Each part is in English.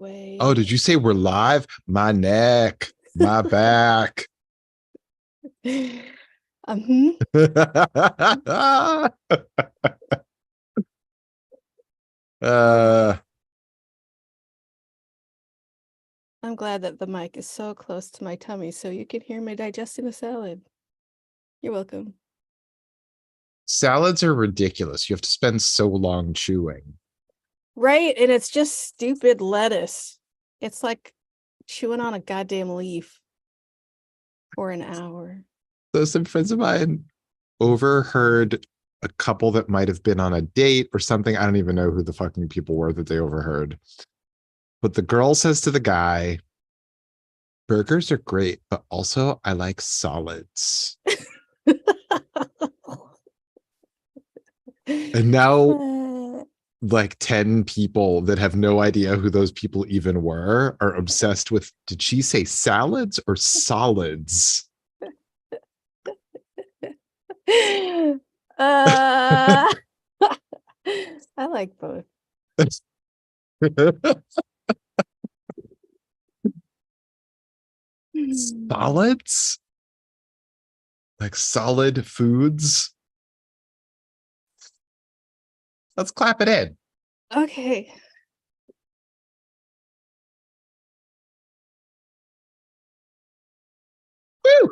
Oh, did you say we're live? My neck, my back. Hmm. uh, I'm glad that the mic is so close to my tummy so you can hear me digesting a salad. You're welcome. Salads are ridiculous. You have to spend so long chewing. Right? And it's just stupid lettuce. It's like chewing on a goddamn leaf for an hour. So some friends of mine overheard a couple that might have been on a date or something. I don't even know who the fucking people were that they overheard. But the girl says to the guy, burgers are great, but also I like solids. And now like 10 people that have no idea who those people even were are obsessed with, did she say salads or solids? I like both. Solids? Like solid foods? Let's clap it in. Okay. Woo!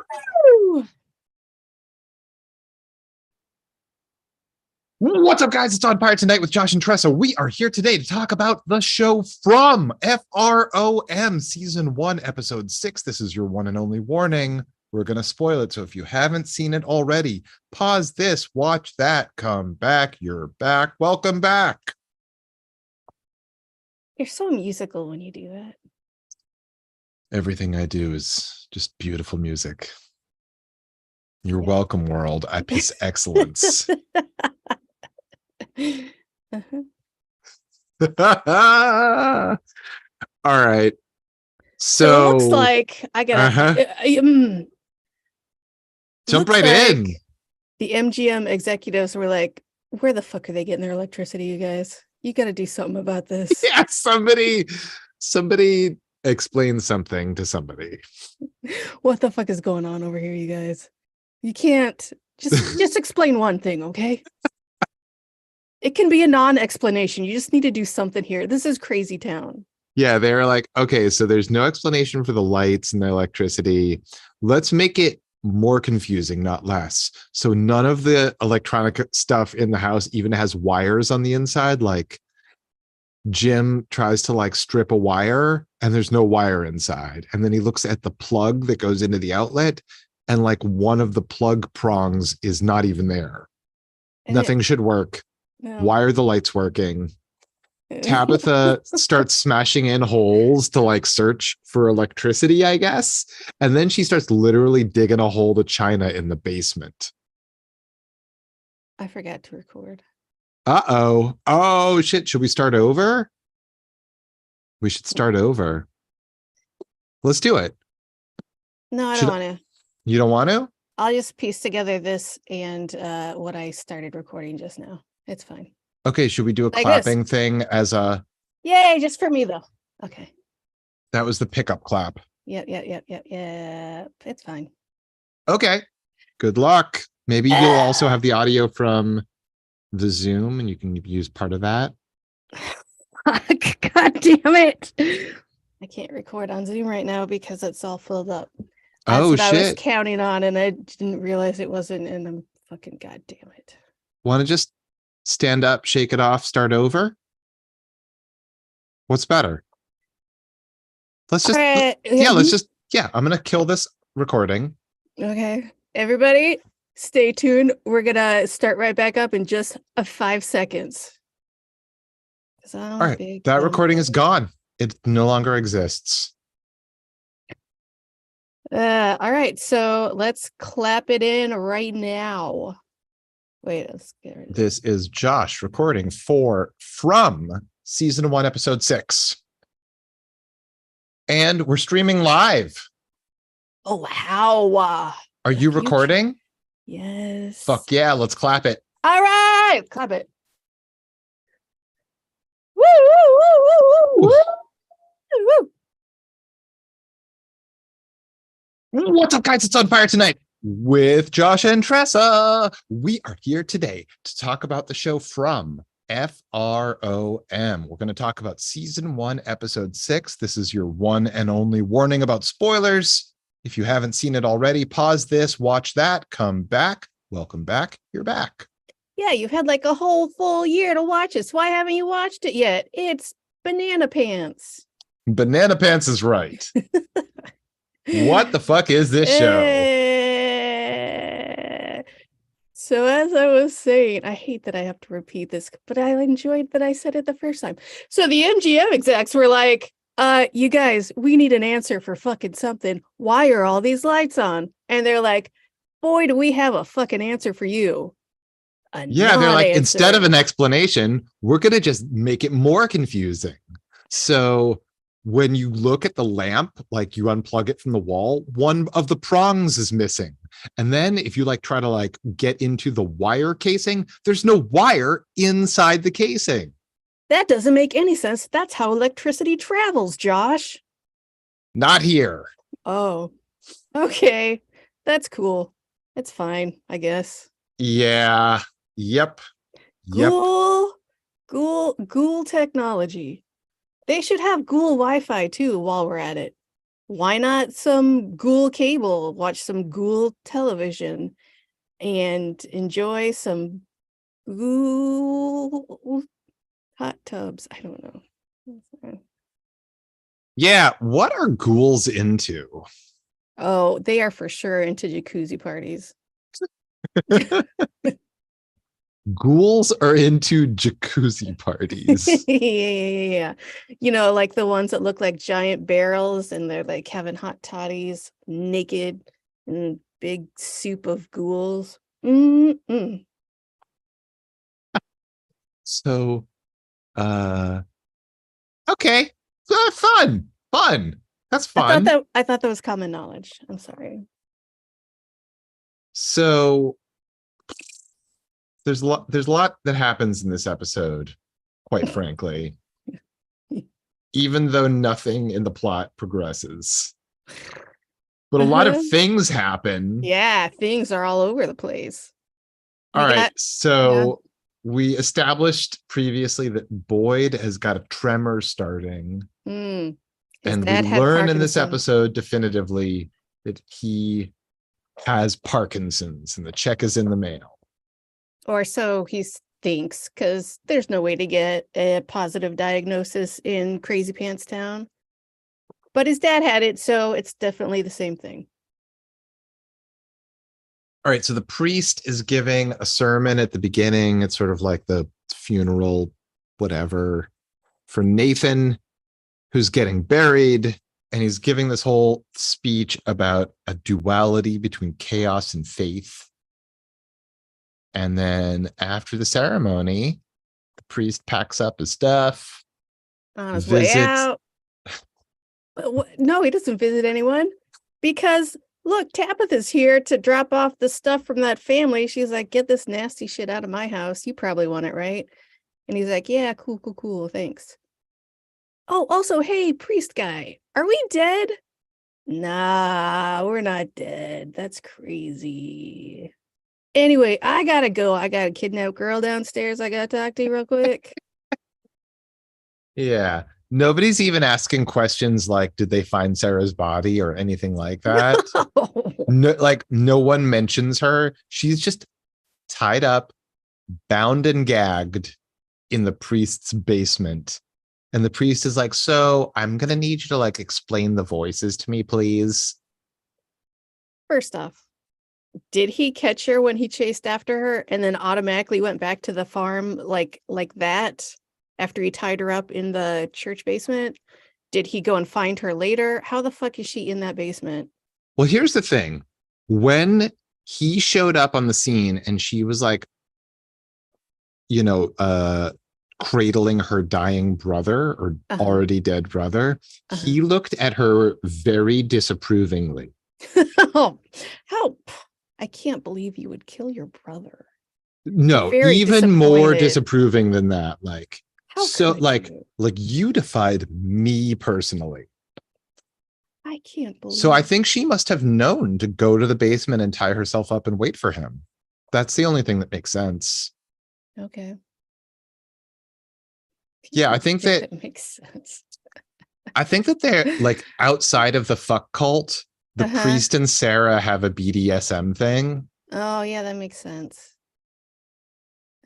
Woo! What's up, guys? It's On Fire Tonight with Josh and Tressa. We are here today to talk about the show From, From, Season 1, Episode 6. This is your one and only warning. We're going to spoil it. So if you haven't seen it already, pause this, watch that, come back. You're back. Welcome back. You're so musical when you do that. Everything I do is just beautiful music. You're welcome, world. I piss excellence. All right. So it looks like I gotta jump right in. The MGM executives were like, where the fuck are they getting their electricity, you guys? You gotta do something about this. Yeah, somebody explain something to somebody. What the fuck is going on over here, you guys? You can't just explain one thing, okay? It can be a non-explanation. You just need to do something here. This is crazy town. Yeah, they're like, okay, so there's no explanation for the lights and the electricity. Let's make it more confusing, not less. So none of the electronic stuff in the house even has wires on the inside. Like Jim tries to like strip a wire and there's no wire inside. And then he looks at the plug that goes into the outlet and like one of the plug prongs is not even there. Nothing should work. No. Why are the lights working? Tabitha starts smashing in holes to like search for electricity, I guess. And then she starts literally digging a hole to China in the basement. I forgot to record. Uh-oh. Oh, shit. Should we start over? We should start over. Let's do it. No, I don't want to. You don't want to? I'll just piece together this and what I started recording just now. It's fine. Okay, should we do a clapping thing as a... Yay, just for me, though. Okay. That was the pickup clap. Yep. It's fine. Okay. Good luck. Maybe you'll also have the audio from the Zoom and you can use part of that. God damn it. I can't record on Zoom right now because it's all filled up. That's what I was counting on and I didn't realize it wasn't, and I'm fucking goddamn it. Want to just stand up, shake it off, start over? What's better? Let's just, I'm going to kill this recording. Okay. Everybody, stay tuned. We're going to start right back up in just 5 seconds. All right. That recording is gone. It no longer exists. All right. So let's clap it in right now. Wait, let's get rid of this. Is Josh recording from Season 1, Episode 6. And we're streaming live. Oh, wow. Are you recording? Yes. Fuck yeah, let's clap it. All right, clap it. Woo, woo, woo, woo, woo, woo. What's up, guys? It's on fire tonight with Josh and Tressa. We are here today to talk about the show From FROM. We're going to talk about season 1, episode 6. This is your one and only warning about spoilers. If you haven't seen it already, pause this, watch that, come back. Welcome back. You're back. Yeah, you've had like a whole full year to watch it. So why haven't you watched it yet? It's Banana Pants. Banana Pants is right. What the fuck is this show? So as I was saying, I hate that I have to repeat this, but I enjoyed that I said it the first time. So the MGM execs were like, you guys, we need an answer for fucking something. Why are all these lights on? And they're like, boy, do we have a fucking answer for you. Yeah, they're like, instead of an explanation, we're going to just make it more confusing. So when you look at the lamp, like you unplug it from the wall, one of the prongs is missing. And then if you like try to like get into the wire casing, there's no wire inside the casing. That doesn't make any sense. That's how electricity travels, Josh. Not here. Oh, okay. That's cool. It's fine, I guess. Yeah. Yep. Ghoul technology. They should have Ghoul Wi-Fi too while we're at it. Why not some Ghoul cable? Watch some Ghoul television and enjoy some Ghoul hot tubs. I don't know. Yeah, what are ghouls into? Oh, they are for sure into jacuzzi parties. Ghouls are into jacuzzi parties. Yeah. You know, like the ones that look like giant barrels and they're like having hot toddies, naked, and big soup of ghouls. Mm-mm. So, okay. Fun. That's fun. I thought that was common knowledge. I'm sorry. So there's a lot that happens in this episode, quite frankly, even though nothing in the plot progresses. But a lot of things happen. Yeah, things are all over the place. All right. So we established previously that Boyd has got a tremor starting. And we learn in this episode definitively that he has Parkinson's and the check is in the mail. Or so he thinks, because there's no way to get a positive diagnosis in Crazy Pants Town. But his dad had it, so it's definitely the same thing. All right, so the priest is giving a sermon at the beginning. It's sort of like the funeral, whatever, for Nathan, who's getting buried. And he's giving this whole speech about a duality between chaos and faith. And then after the ceremony, the priest packs up his stuff. On his way out. No, he doesn't visit anyone. Because, look, Tabitha's here to drop off the stuff from that family. She's like, get this nasty shit out of my house. You probably want it, right? And he's like, yeah, cool, thanks. Oh, also, hey, priest guy, are we dead? Nah, we're not dead. That's crazy. Anyway, I gotta go. I got a kidnapped girl downstairs. I gotta talk to you real quick. Yeah. Nobody's even asking questions like, did they find Sarah's body or anything like that? No, like no one mentions her. She's just tied up, bound and gagged in the priest's basement. And the priest is like, so I'm going to need you to like explain the voices to me, please. First off, did he catch her when he chased after her and then automatically went back to the farm like that after he tied her up in the church basement? Did he go and find her later? How the fuck is she in that basement? Well, here's the thing. When he showed up on the scene and she was like, you know, cradling her dying brother or already dead brother, he looked at her very disapprovingly. Oh, how I can't believe you would kill your brother. No, even more disapproving than that. Like, how so like you defied me personally. I can't believe. So I think she must have known to go to the basement and tie herself up and wait for him. That's the only thing that makes sense. Okay. Yeah, I think that makes sense. I think that they're like outside of the fuck cult, the priest and Sarah have a BDSM thing. Oh, yeah, that makes sense.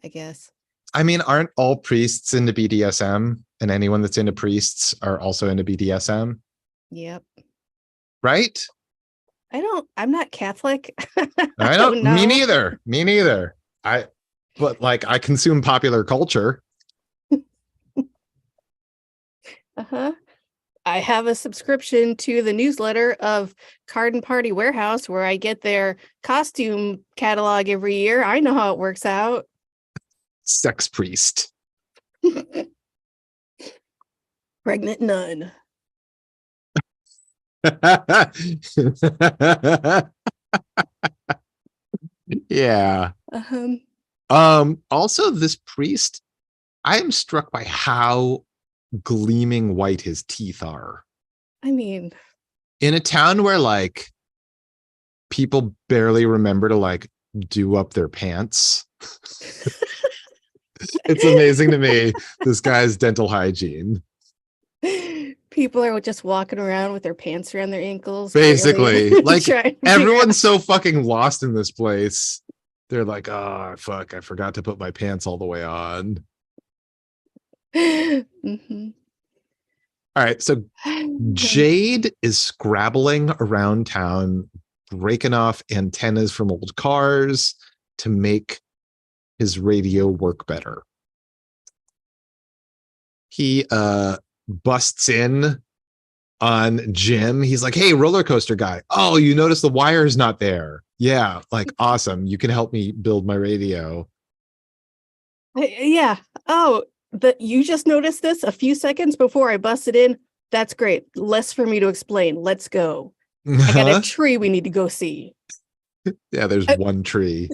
I guess. I mean, aren't all priests into BDSM? And anyone that's into priests are also into BDSM? Yep. Right? I'm not Catholic. I don't know. Me neither. Me neither. But like I consume popular culture. I have a subscription to the newsletter of Card and Party Warehouse where I get their costume catalog every year. I know how it works out. Sex priest. Pregnant nun. Yeah. Also, this priest, I am struck by how gleaming white his teeth are. I mean, in a town where like people barely remember to like do up their pants. It's amazing to me, this guy's dental hygiene. People are just walking around with their pants around their ankles. Basically, like everyone's so fucking lost in this place. They're like, oh, fuck, I forgot to put my pants all the way on. Mm-hmm. All right, so Jade is scrabbling around town, breaking off antennas from old cars to make his radio work better. He busts in on Jim. He's like, hey, roller coaster guy. Oh, you notice the wire's not there. Yeah, like awesome. You can help me build my radio. Yeah. Oh, you just noticed this a few seconds before I busted in. That's great. Less for me to explain. Let's go. I got a tree we need to go see. Yeah, there's one tree.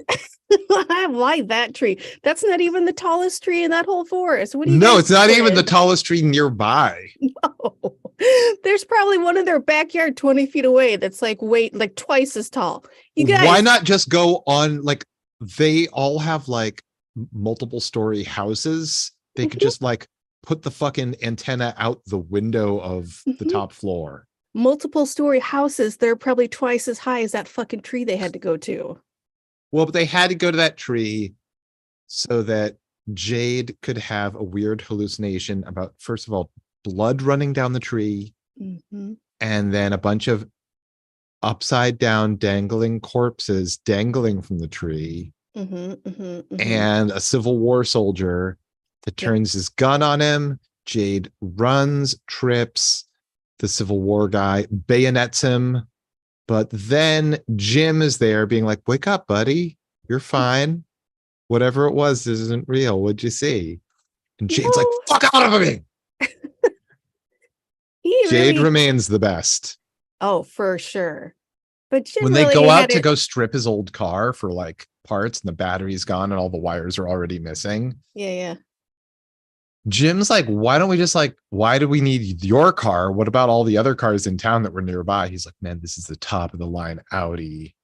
Why that tree? That's not even the tallest tree in that whole forest. What do you? No, it's not even the tallest tree nearby. No. There's probably one in their backyard 20 feet away that's like twice as tall. You guys, why not just go on? Like they all have like multiple story houses. They could just like put the fucking antenna out the window of the top floor. Multiple story houses, they're probably twice as high as that fucking tree they had to go to. Well, but they had to go to that tree so that Jade could have a weird hallucination about, first of all, blood running down the tree, and then a bunch of upside down dangling corpses dangling from the tree, and a Civil War soldier that turns his gun on him. Jade runs, trips. The Civil War guy bayonets him. But then Jim is there being like, wake up, buddy. You're fine. Whatever it was, this isn't real. What'd you see? And Jade's like, fuck out of me. Jade remains the best. Oh, for sure. But Jim when they go out to go strip his old car for like parts and the battery's gone and all the wires are already missing. Yeah. Jim's like, why don't we just like, why do we need your car? What about all the other cars in town that were nearby? He's like, man, this is the top of the line Audi.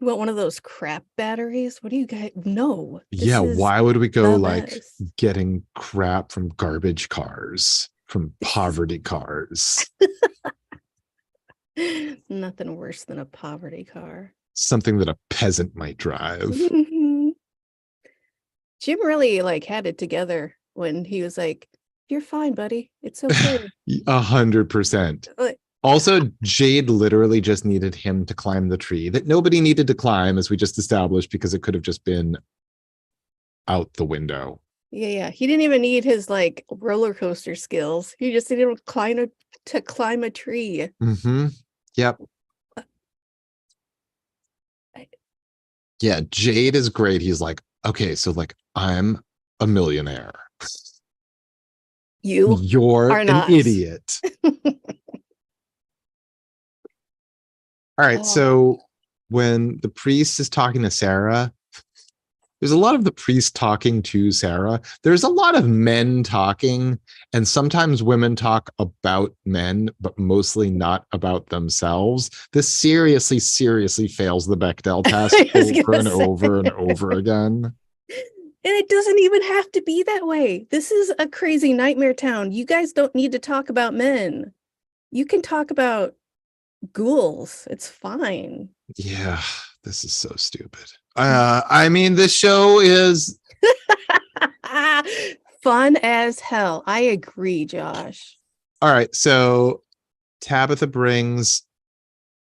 You want one of those crap batteries? What do you guys know? Yeah, why would we go like getting crap from garbage cars, from poverty cars? Nothing worse than a poverty car. Something that a peasant might drive. Jim really like had it together when he was like, you're fine, buddy. It's okay. 100%. Also, Jade literally just needed him to climb the tree that nobody needed to climb, as we just established, because it could have just been out the window. Yeah. He didn't even need his like roller coaster skills. He just needed to climb a tree. Yep. Yeah, Jade is great. He's like, okay, so like I'm a millionaire. You're an idiot. All right, so when the priest is talking to Sarah, There's a lot of the priest talking to Sarah. There's a lot of men talking, and sometimes women talk about men, but mostly not about themselves. This seriously, seriously fails the Bechdel test I was over gonna and say. over and over again. And it doesn't even have to be that way. This is a crazy nightmare town. You guys don't need to talk about men. You can talk about ghouls. It's fine. Yeah, this is so stupid. I mean, this show is Fun as hell. I agree, Josh. all right. So Tabitha brings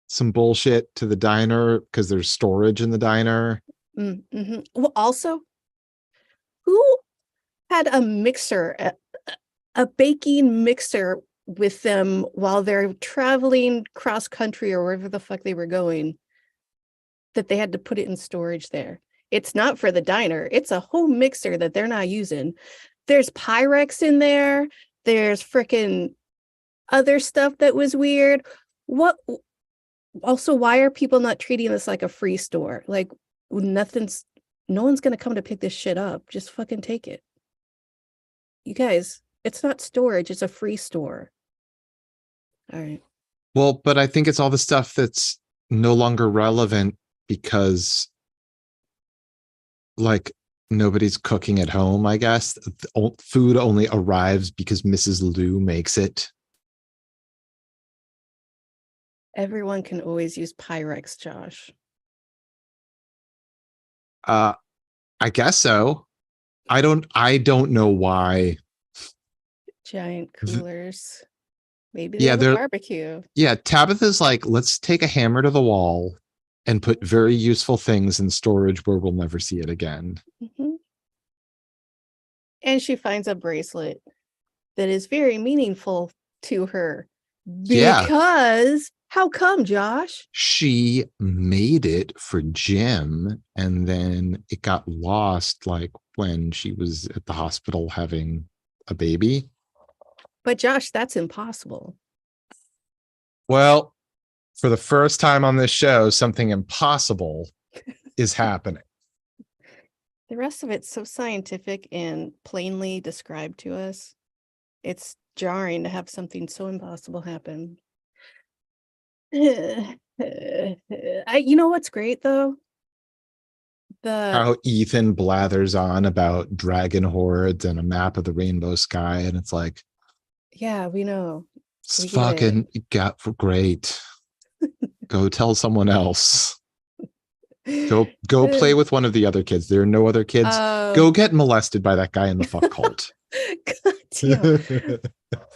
some bullshit to the diner because there's storage in the diner. Mm-hmm. Well, also, who had a mixer, a baking mixer with them while they're traveling cross country or wherever the fuck they were going, that they had to put it in storage there? It's not for the diner. It's a home mixer that they're not using. There's Pyrex in there. There's freaking other stuff that was weird. What? Also, why are people not treating this like a free store? Like nothing's, no one's gonna come to pick this shit up. Just fucking take it. You guys, it's not storage, it's a free store. All right. Well, but I think it's all the stuff that's no longer relevant because, like, nobody's cooking at home, I guess. Food only arrives because Mrs. Lou makes it. Everyone can always use Pyrex, Josh. I guess so. I don't know why. Giant coolers. Maybe they Yeah, have a they're barbecue. yeah, Tabitha's like, let's take a hammer to the wall and put very useful things in storage where we'll never see it again. Mm-hmm. And she finds a bracelet that is very meaningful to her. Yeah, Because how come, Josh? she made it for Jim and then it got lost like when she was at the hospital having a baby. But Josh, that's impossible. Well, for the first time on this show, something impossible is happening. The rest of it's so scientific and plainly described to us. It's jarring to have something so impossible happen. You know what's great though? How Ethan blathers on about dragon hordes and a map of the rainbow sky, and it's like, Yeah, we know. it's We get fucking got for great. Go tell someone else. Go play with one of the other kids. There are no other kids. Go get molested by that guy in the fuck cult. God damn.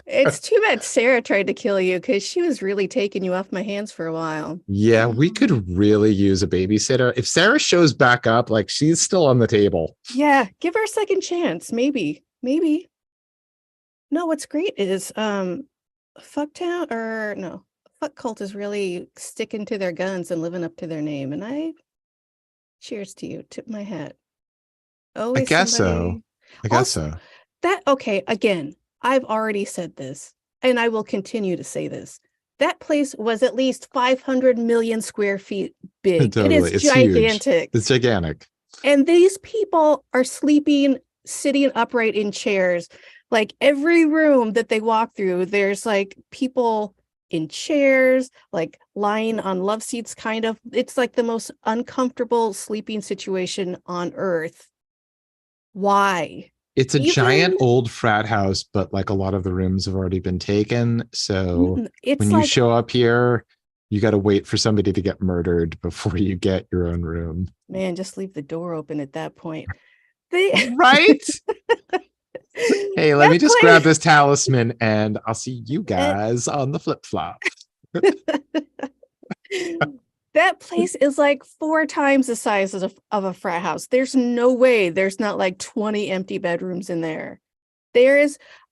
It's too bad Sarah tried to kill you because she was really taking you off my hands for a while. Yeah, we could really use a babysitter. If Sarah shows back up, like she's still on the table. Yeah, give her a second chance. Maybe. No, what's great is Fucktown or no, Fuck Cult is really sticking to their guns and living up to their name. And I cheers to you, tip my hat. I Always guess somebody. so. I guess so. That okay, again, I've already said this, and I will continue to say this. That place was at least 500 million square feet big. Totally. It is It's gigantic. Huge. It's gigantic. And these people are sleeping, sitting upright in chairs. Like every room that they walk through, there's like people in chairs, like lying on love seats, kind of. It's like the most uncomfortable sleeping situation on earth. Why? It's a giant old frat house, but like a lot of the rooms have already been taken. So it's when you like, show up here, you got to wait for somebody to get murdered before you get your own room. Man, just leave the door open at that point. Right? Hey, let me just grab this talisman and I'll see you guys on the flip flop. That place is like 4 times the size of a frat house. There's no way there's not like 20 empty bedrooms in there.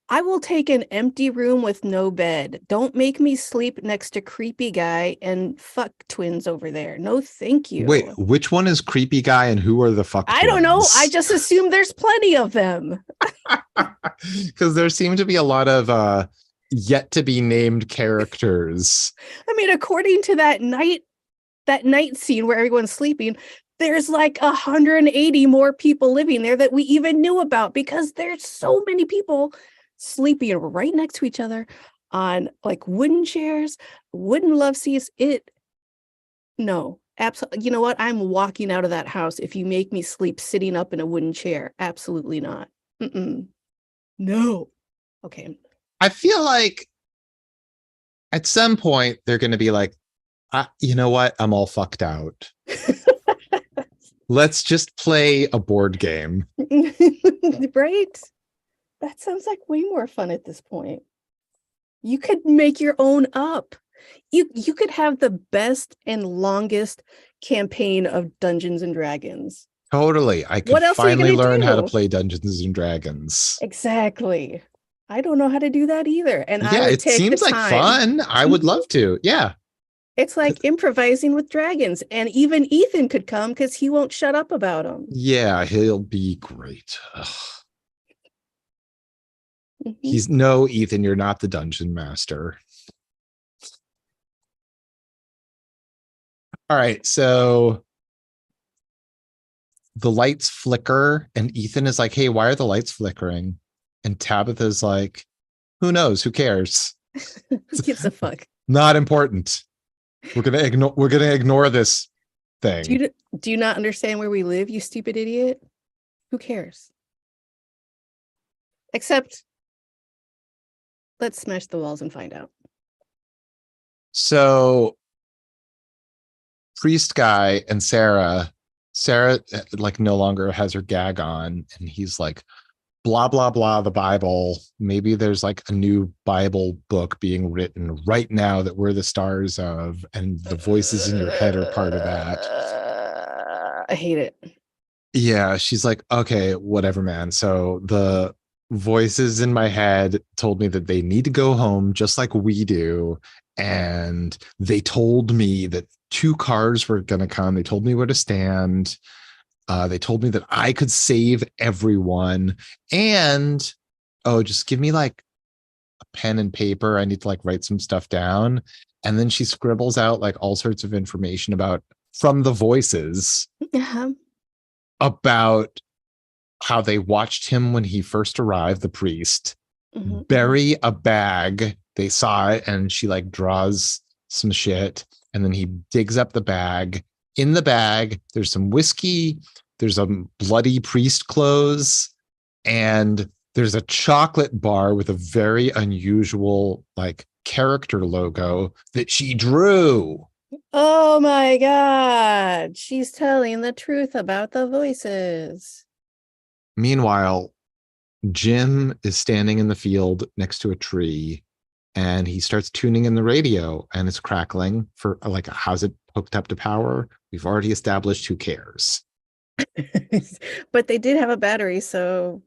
I will take an empty room with no bed. Don't make me sleep next to creepy guy and fuck twins over there. No, thank you. Wait, which one is creepy guy and who are the fuck twins? I don't know. I just assume there's plenty of them. Because there seem to be a lot of yet to be named characters. I mean, according to that night scene where everyone's sleeping, there's like 180 more people living there that we even knew about because there's so many people sleeping right next to each other on like wooden chairs, wooden love seats. No, absolutely. You know what? I'm walking out of that house if you make me sleep sitting up in a wooden chair. Absolutely not. Mm-mm. No. Okay. I feel like at some point they're going to be like, you know what? I'm all fucked out. Let's just play a board game. Right? That sounds like way more fun at this point. You could make your own up. You could have the best and longest campaign of Dungeons and Dragons. Totally. I could What else are you finally gonna learn how to do? play Dungeons and Dragons. Exactly. I don't know how to do that either. And I Yeah, would it take the seems like time. fun. I would love to. Yeah. It's like improvising with dragons. And even Ethan could come because he won't shut up about them. Yeah, he'll be great. Mhm. He's no, Ethan, you're not the dungeon master. All right, so the lights flicker, and Ethan is like, hey, why are the lights flickering? And Tabitha's like, who knows? Who cares? Who gives a fuck? Not important. We're gonna ignore this thing. Do you not understand where we live, you stupid idiot? Who cares? Except let's smash the walls and find out. So priest guy and Sarah like no longer has her gag on, and he's like, blah blah blah, the Bible, maybe there's like a new Bible book being written right now that we're the stars of, and the voices in your head are part of that. I hate it. Yeah, she's like, okay, whatever, man. So the voices in my head told me that they need to go home just like we do, and they told me that 2 cars were going to come. They told me where to stand. They told me that I could save everyone, and just give me like a pen and paper. I need to like write some stuff down. And then she scribbles out like all sorts of information from the voices Uh-huh. about how they watched him when he first arrived, the priest, bury a bag. They saw it, and she like draws some shit, and then he digs up the bag. In the bag, there's some whiskey, there's a bloody priest clothes, and there's a chocolate bar with a very unusual like character logo that she drew. Oh my God. She's telling the truth about the voices. Meanwhile, Jim is standing in the field next to a tree, and he starts tuning in the radio, and it's crackling for like, how's it hooked up to power? We've already established, who cares? But they did have a battery, so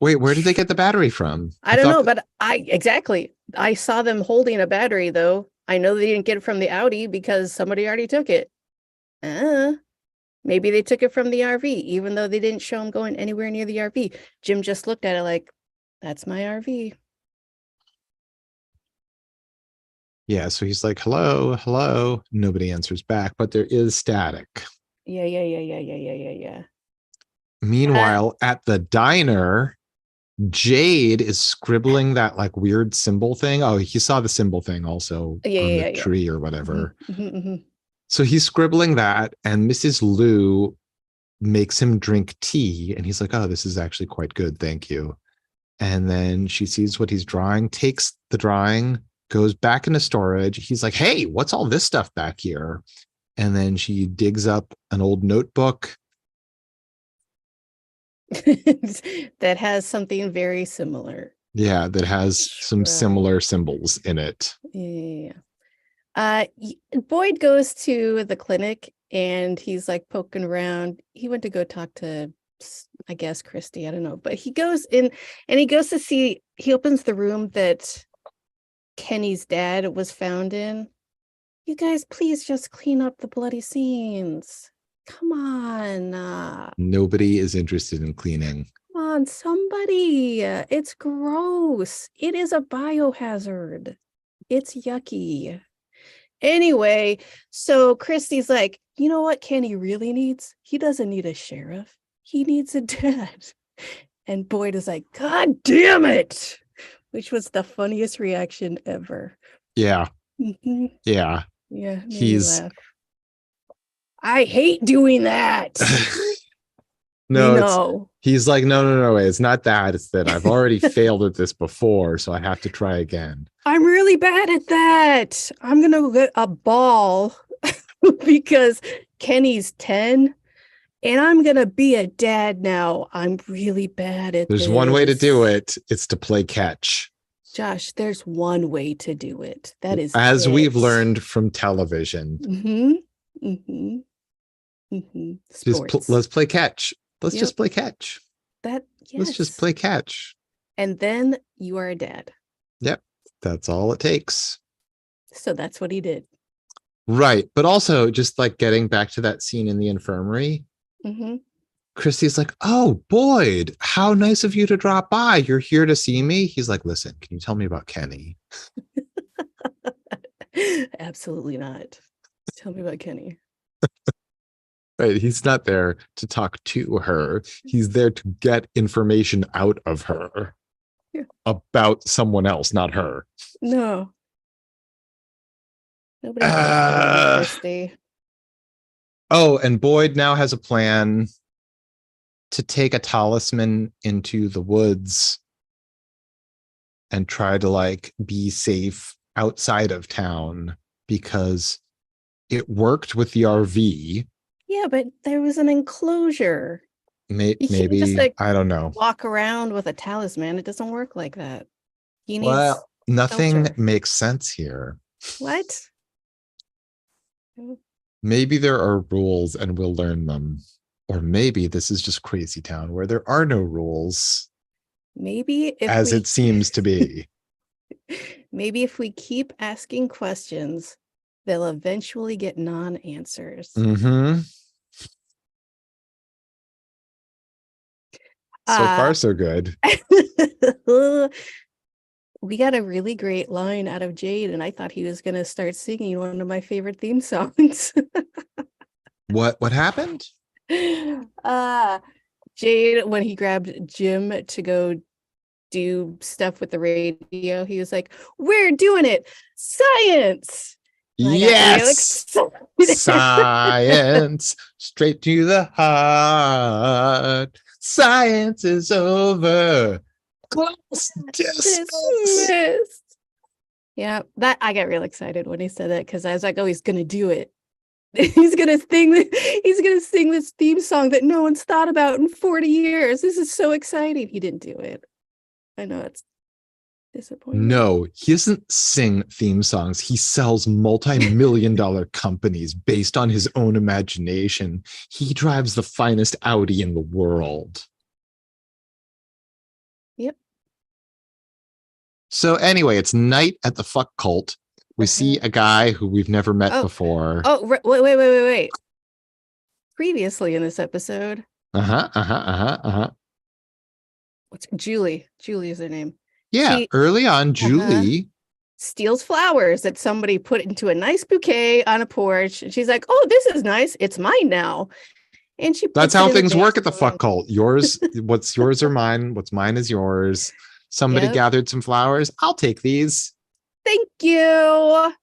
Wait, where did they get the battery from? I don't know, but exactly. I saw them holding a battery though. I know they didn't get it from the Audi because somebody already took it. Maybe they took it from the RV, even though they didn't show them going anywhere near the RV. Jim just looked at it like, that's my RV. Yeah, so he's like, hello, hello. Nobody answers back, but there is static. Yeah. Meanwhile, at the diner, Jade is scribbling that like weird symbol thing. Oh, he saw the symbol thing also on the tree or whatever. So he's scribbling that, and Mrs. Liu makes him drink tea, and he's like, oh, this is actually quite good, thank you. And then she sees what he's drawing, takes the drawing, goes back into storage. He's like, hey, what's all this stuff back here? And then she digs up an old notebook that has something very similar. Yeah, that has some similar symbols in it. Yeah. Boyd goes to the clinic, and he's like poking around. He went to go talk to, I guess, Christy. I don't know. But he goes in, and he goes to see, he opens the room that Kenny's dad was found in. You guys, please just clean up the bloody scenes. Come on. Nobody is interested in cleaning. Come on, somebody. It's gross. It is a biohazard. It's yucky. Anyway, so Christy's like, you know what Kenny really needs? He doesn't need a sheriff. He needs a dad. And Boyd is like, God damn it. Which was the funniest reaction ever. Yeah. Mm-hmm. Yeah. Yeah. Made me He's laugh. I hate doing that. no, No. he's like, no, it's not that. It's that I've already failed at this before, so I have to try again. I'm really bad at that. I'm going to get a ball because Kenny's 10 and I'm going to be a dad now. I'm really bad at There's this. one way to do it. It's to play catch. Josh, there's one way to do it. That is as it. we've learned from television. Mm-hmm. Mm-hmm. Mm-hmm. Sports. Let's play catch. Let's just play catch. Yes. Let's just play catch. And then you are a dad. Yep. That's all it takes. So that's what he did. Right. But also just like getting back to that scene in the infirmary. Mm-hmm. Christy's like, oh, Boyd, how nice of you to drop by. You're here to see me. He's like, listen, can you tell me about Kenny? Absolutely not. Tell me about Kenny. Right. He's not there to talk to her. He's there to get information out of her about someone else, not her. No. Nobody's interested in Christy. Oh, and Boyd now has a plan to take a talisman into the woods and try to like be safe outside of town because it worked with the RV. Yeah, but there was an enclosure. Maybe just, like, I don't know. Walk around with a talisman. It doesn't work like that. He needs nothing shelter. makes sense here. What? Maybe there are rules and we'll learn them. Or maybe this is just crazy town where there are no rules. Maybe it seems to be. Maybe if we keep asking questions, they'll eventually get non-answers. Mm-hmm. So far, so good. We got a really great line out of Jade, and I thought he was going to start singing one of my favorite theme songs. What happened? Jade, when he grabbed Jim to go do stuff with the radio, he was like, "We're doing it, science." Yes, science, straight to the heart. Science is over. Class dismissed. Yeah, that I got real excited when he said that because I was like, "Oh, he's gonna do it. He's gonna sing. He's gonna sing this theme song that no one's thought about in 40 years. This is so exciting." He didn't do it. I know it's disappointing. No, he doesn't sing theme songs. He sells multi-million-dollar companies based on his own imagination. He drives the finest Audi in the world. Yep. So anyway, it's night at the fuck cult. We see a guy who we've never met before. Oh, wait. Previously in this episode. What's Julie? Julie is her name. Yeah, early on, Julie steals flowers that somebody put into a nice bouquet on a porch. And she's like, "Oh, this is nice. It's mine now." And that's how things work at the fuck cult. Yours, what's yours are mine. What's mine is yours. Somebody gathered some flowers. I'll take these. Thank you.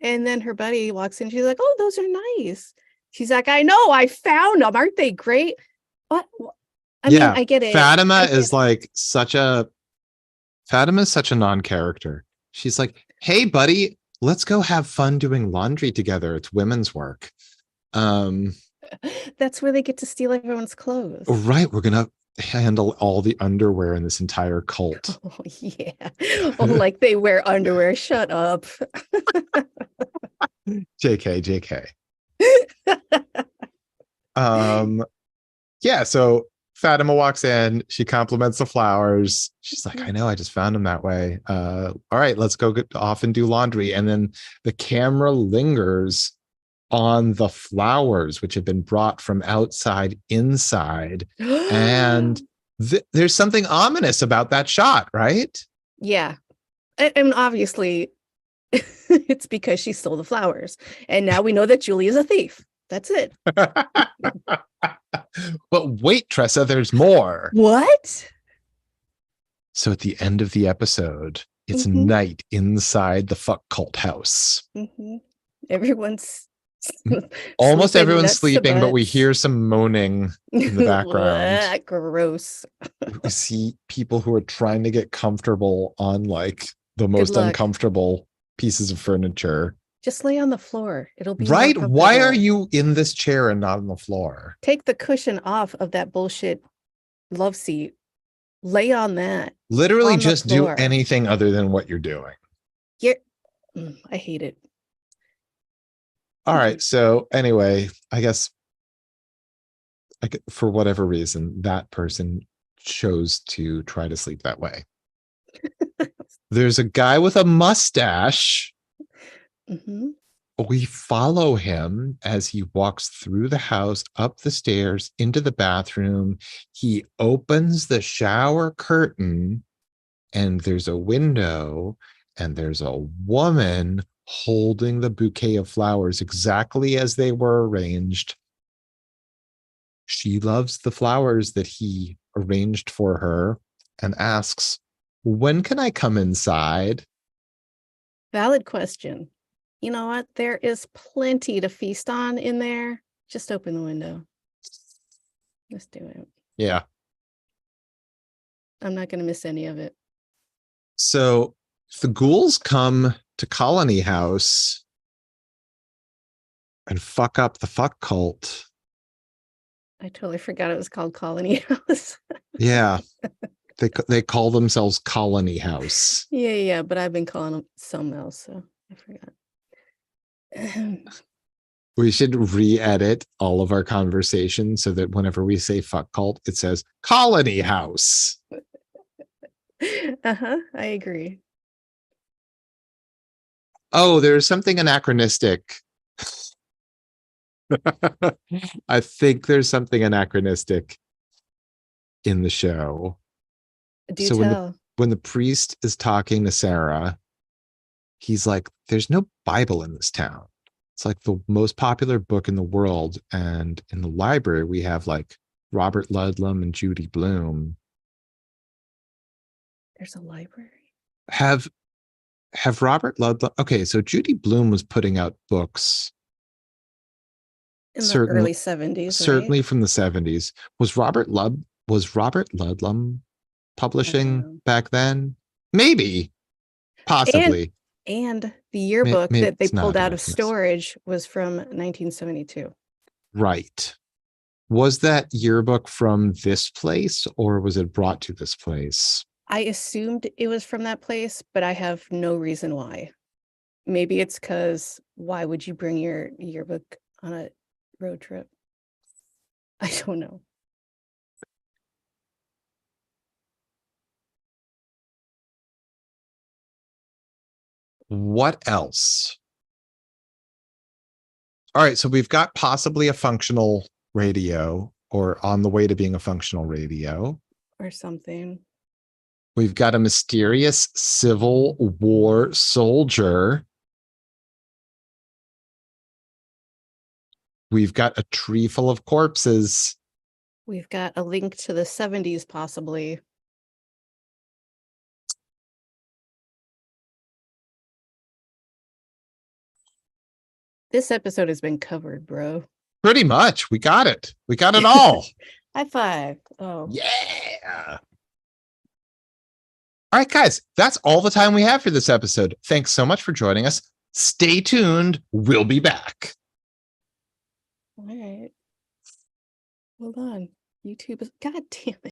And then her buddy walks in. She's like, "Oh, those are nice." She's like, "I know. I found them. Aren't they great?" What? I mean, I get it. Fatima is such a non-character. She's like, "Hey, buddy, let's go have fun doing laundry together. It's women's work." That's where they get to steal everyone's clothes. Right. We're going to handle all the underwear in this entire cult. Oh, yeah. Oh, like they wear underwear. Shut up. JK. Yeah, so Fatima walks in, she compliments the flowers. She's like, "I know, I just found them that way. All right, let's go get off and do laundry." And then the camera lingers on the flowers, which have been brought from outside inside. And there's something ominous about that shot, right? Yeah. And obviously It's because she stole the flowers. And now we know that Julie is a thief. That's it. But wait, Tressa, there's more. What? So at the end of the episode, it's Mhm. night inside the fuck cult house. Mm-hmm. Everyone's Almost sleeping everyone's nuts to sleeping, but we butts. hear some moaning in the background. Blah, gross. We see people who are trying to get comfortable on like the Good most luck. uncomfortable pieces of furniture. Just lay on the floor. It'll be more Right? Why are comfortable. you in this chair and not on the floor? Take the cushion off of that bullshit love seat. Lay on that. Literally On the just do floor. anything other than what you're doing. I hate it. All right. So anyway, I guess for whatever reason, that person chose to try to sleep that way. There's a guy with a mustache. Mm-hmm. We follow him as he walks through the house, up the stairs, into the bathroom. He opens the shower curtain, and there's a window, and there's a woman holding the bouquet of flowers exactly as they were arranged. She loves the flowers that he arranged for her and asks, "When can I come inside?" Valid question. You know what? There is plenty to feast on in there. Just open the window. Let's do it. Yeah. I'm not going to miss any of it. So the ghouls come to Colony House and fuck up the fuck cult. I totally forgot it was called Colony House. Yeah. They call themselves Colony House. Yeah, but I've been calling them something else, so I forgot. We should re-edit all of our conversations so that whenever we say fuck cult, it says Colony House. I agree. Oh, there's something anachronistic. I think there's something anachronistic in the show. Do So tell. when the priest is talking to Sarah, he's like, "There's no Bible in this town. It's like the most popular book in the world, and in the library we have like Robert Ludlum and Judy Blume." There's a library. Have Robert Ludlum? Okay, so Judy Blume was putting out books In the early 70s, certainly right? from the 70s. Was Robert Ludlum publishing back then? Maybe, possibly. And the yearbook Maybe that they it's pulled not, out of storage was from 1972. Right. Was that yearbook from this place, or was it brought to this place? I assumed it was from that place, but I have no reason why. Maybe it's because why would you bring your yearbook on a road trip? I don't know. What else? All right, so we've got possibly a functional radio, or on the way to being a functional radio. Or something. We've got a mysterious Civil War soldier. We've got a tree full of corpses. We've got a link to the 70s, possibly. This episode has been covered, bro. Pretty much. We got it. We got it all. High five. Oh. Yeah. All right, guys, that's all the time we have for this episode. Thanks so much for joining us. Stay tuned. We'll be back. All right. Hold on. YouTube is, God damn it.